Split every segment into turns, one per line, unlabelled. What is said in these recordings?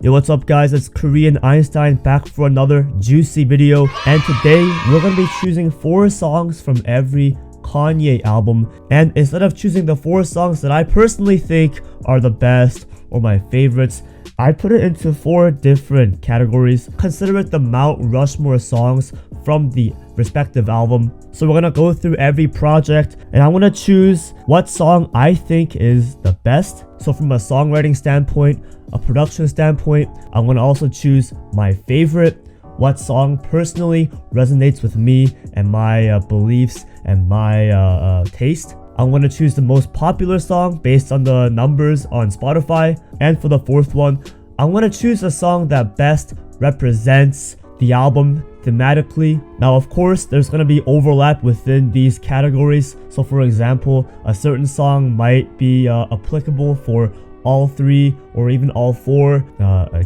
Yo, what's up guys, it's Korean Einstein back for another juicy video, and today we're gonna be choosing 4 songs from every Kanye album. And instead of choosing the 4 songs that I personally think are the best or my favorites, I put it into 4 different categories. Consider it the Mount Rushmore songs from the respective album. So we're gonna go through every project and I'm gonna choose what song I think is the best. So from a songwriting standpoint, a production standpoint, I'm gonna also choose my favorite, what song personally resonates with me and my beliefs and my taste. I'm gonna choose the most popular song based on the numbers on Spotify. And for the 4th one, I'm gonna choose a song that best represents the album thematically. Now of course there's gonna be overlap within these categories. So for example, a certain song might be applicable for all 3 or even all 4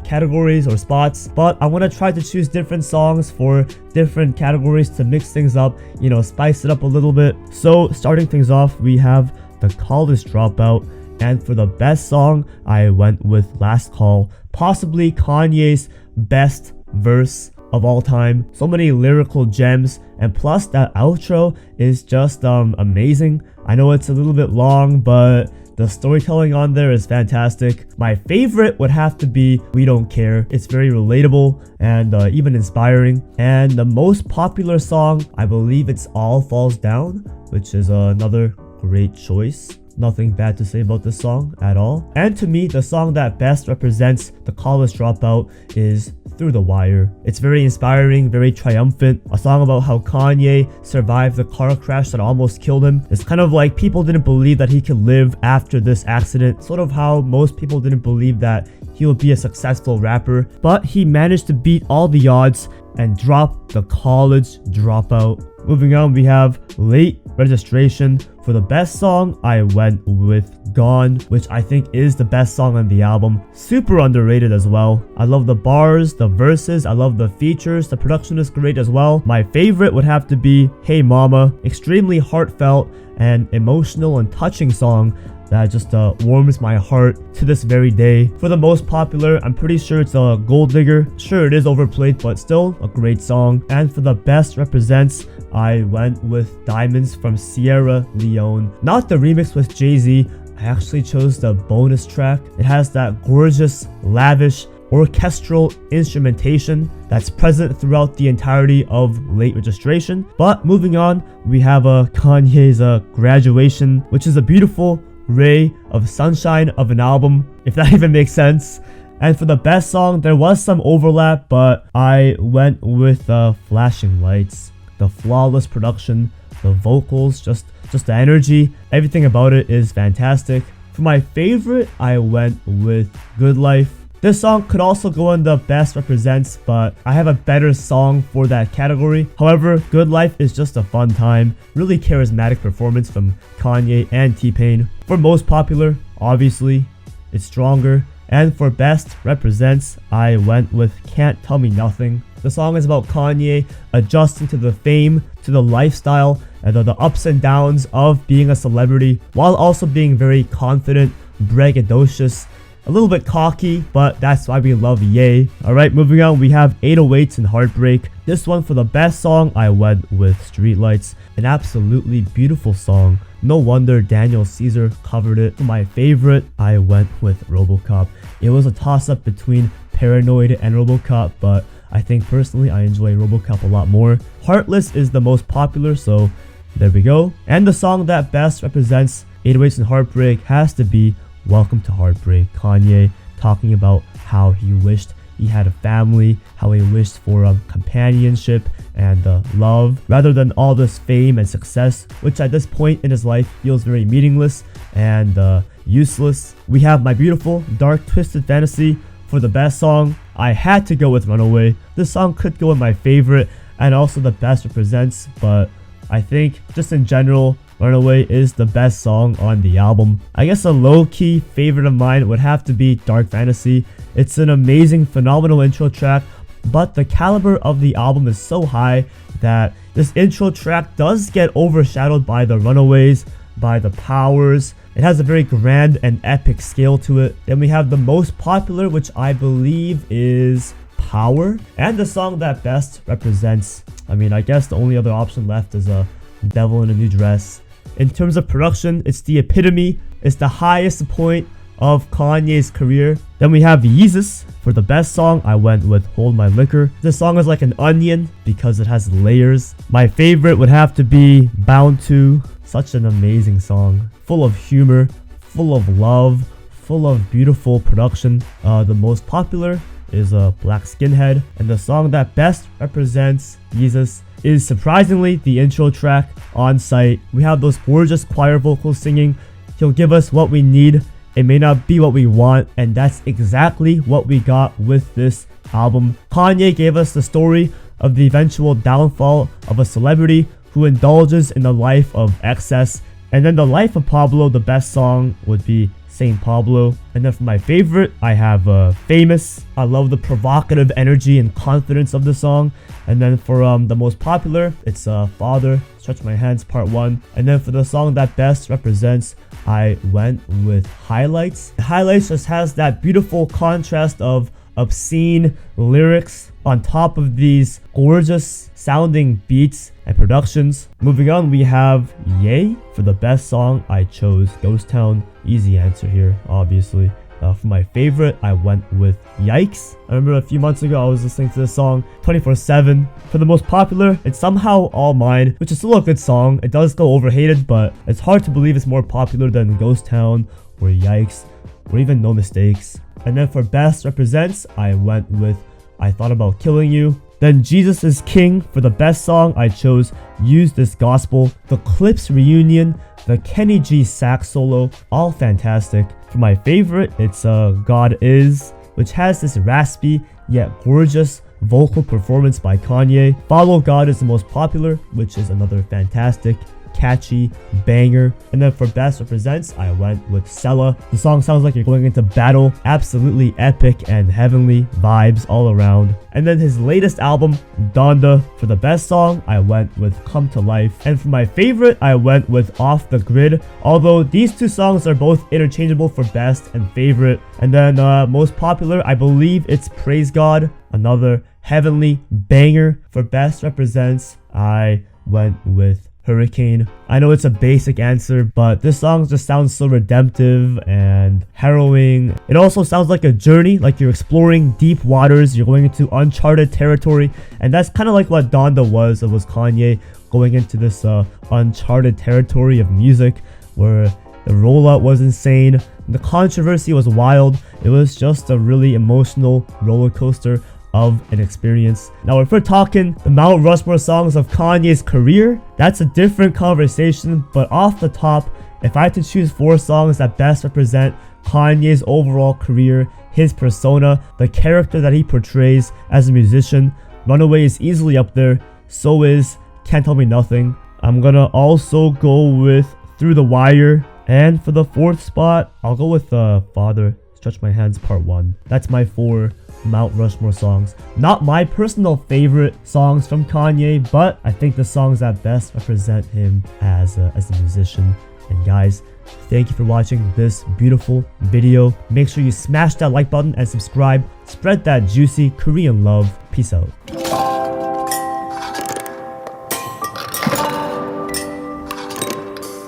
categories or spots, but I want to try to choose different songs for different categories to mix things up, you know, spice it up a little bit. So starting things off, we have the College Dropout, and for the best song I went with Last Call, possibly Kanye's best verse of all time. So many lyrical gems, and plus that outro is just amazing. I know it's a little bit long, but the storytelling on there is fantastic. My favorite would have to be We Don't Care. It's very relatable and even inspiring. And the most popular song, I believe it's All Falls Down, which is another great choice. Nothing bad to say about this song at all. And to me, the song that best represents the College Dropout is Through the Wire. It's very inspiring, very triumphant. A song about how Kanye survived the car crash that almost killed him. It's kind of like people didn't believe that he could live after this accident. Sort of how most people didn't believe that he would be a successful rapper. But he managed to beat all the odds and drop the College Dropout. Moving on, we have Late Registration. For the best song, I went with Gone, which I think is the best song on the album. Super underrated as well. I love the bars, the verses, I love the features, the production is great as well. My favorite would have to be Hey Mama. Extremely heartfelt and emotional and touching song that just warms my heart to this very day. For the most popular, I'm pretty sure it's a Gold Digger. Sure, it is overplayed, but still a great song. And for the best represents, I went with Diamonds from Sierra Leone. Not the remix with Jay-Z, I actually chose the bonus track. It has that gorgeous, lavish, orchestral instrumentation that's present throughout the entirety of Late Registration. But moving on, we have Kanye's Graduation, which is a beautiful ray of sunshine of an album, if that even makes sense. And for the best song, there was some overlap, but I went with Flashing Lights. The flawless production, the vocals, just the energy, everything about it is fantastic. For my favorite, I went with Good Life. This song could also go in the best represents, but I have a better song for that category. However, Good Life is just a fun time. Really charismatic performance from Kanye and T-Pain. For most popular, obviously, it's Stronger. And for best represents, I went with Can't Tell Me Nothing. The song is about Kanye adjusting to the fame, to the lifestyle, and the ups and downs of being a celebrity, while also being very confident, braggadocious, a little bit cocky, but that's why we love Ye. Alright, moving on, we have 808s and Heartbreak. This one, for the best song, I went with Streetlights. An absolutely beautiful song. No wonder Daniel Caesar covered it. For my favorite, I went with RoboCop. It was a toss-up between Paranoid and RoboCop, but I think personally I enjoy RoboCop a lot more. Heartless is the most popular, so there we go. And the song that best represents 808s and Heartbreak has to be Welcome to Heartbreak. Kanye talking about how he wished he had a family, how he wished for companionship and love, rather than all this fame and success, which at this point in his life feels very meaningless and useless. We have My Beautiful Dark Twisted Fantasy. For the best song, I had to go with Runaway. This song could go in my favorite and also the best represents, but I think just in general, Runaway is the best song on the album. I guess a low-key favorite of mine would have to be Dark Fantasy. It's an amazing, phenomenal intro track, but the caliber of the album is so high that this intro track does get overshadowed by the Runaways, by the Powers, It has a very grand and epic scale to it. Then we have the most popular, which I believe is Power, and the song that best represents, I guess the only other option left is a Devil in a New Dress. In terms of production, it's the epitome. It's the highest point of Kanye's career. Then we have Yeezus. For the best song, I went with Hold My Liquor. This song is like an onion because it has layers. My favorite would have to be Bound To. Such an amazing song, full of humor, full of love, full of beautiful production. The most popular is Black Skinhead, and the song that best represents Yeezus is surprisingly the intro track, On Sight. We have those gorgeous choir vocals singing, he'll give us what we need. It may not be what we want, and that's exactly what we got with this album. Kanye gave us the story of the eventual downfall of a celebrity who indulges in the life of excess. And then the Life of Pablo, the best song would be Saint Pablo. And then for my favorite, I have Famous. I love the provocative energy and confidence of the song. And then for the most popular, it's Father, Stretch My Hands Part 1. And then for the song that best represents, I went with Highlights. Highlights just has that beautiful contrast of obscene lyrics on top of these gorgeous sounding beats and productions. Moving on, we have Yay. For the best song, I chose Ghost Town. Easy answer here, obviously. For my favorite, I went with Yikes. I remember a few months ago I was listening to this song 24/7. For the most popular, it's Somehow All Mine, which is still a good song. It does go overhated, but it's hard to believe it's more popular than Ghost Town or Yikes or even No Mistakes. And then for best represents, I went with I Thought About Killing You. Then Jesus is King. For the best song, I chose Use This Gospel. The Clips reunion, the Kenny G sax solo, all fantastic. For my favorite, it's God Is, which has this raspy yet gorgeous vocal performance by Kanye. Follow God is the most popular, which is another fantastic, catchy banger. And then for best represents, I went with Sella. The song sounds like you're going into battle. Absolutely epic and heavenly vibes all around. And then his latest album, Donda. For the best song, I went with Come to Life. And for my favorite, I went with Off the Grid. Although these two songs are both interchangeable for best and favorite. And then most popular, I believe it's Praise God. Another heavenly banger. For best represents, I went with Hurricane. I know it's a basic answer, but this song just sounds so redemptive and harrowing. It also sounds like a journey, like you're exploring deep waters, you're going into uncharted territory, and that's kind of like what Donda was. It was Kanye going into this uncharted territory of music where the rollout was insane, the controversy was wild. It was just a really emotional roller coaster of an experience. Now, if we're talking the Mount Rushmore songs of Kanye's career, that's a different conversation, but off the top, if I had to choose 4 songs that best represent Kanye's overall career, his persona, the character that he portrays as a musician, Runaway is easily up there, so is Can't Tell Me Nothing. I'm gonna also go with Through the Wire, and for the 4th spot, I'll go with Father, Stretch My Hands Part 1. That's my 4 Mount Rushmore songs. Not my personal favorite songs from Kanye, but I think the songs that best represent him as a musician. And guys, thank you for watching this beautiful video. Make sure you smash that like button and subscribe. Spread that juicy Korean love. Peace out.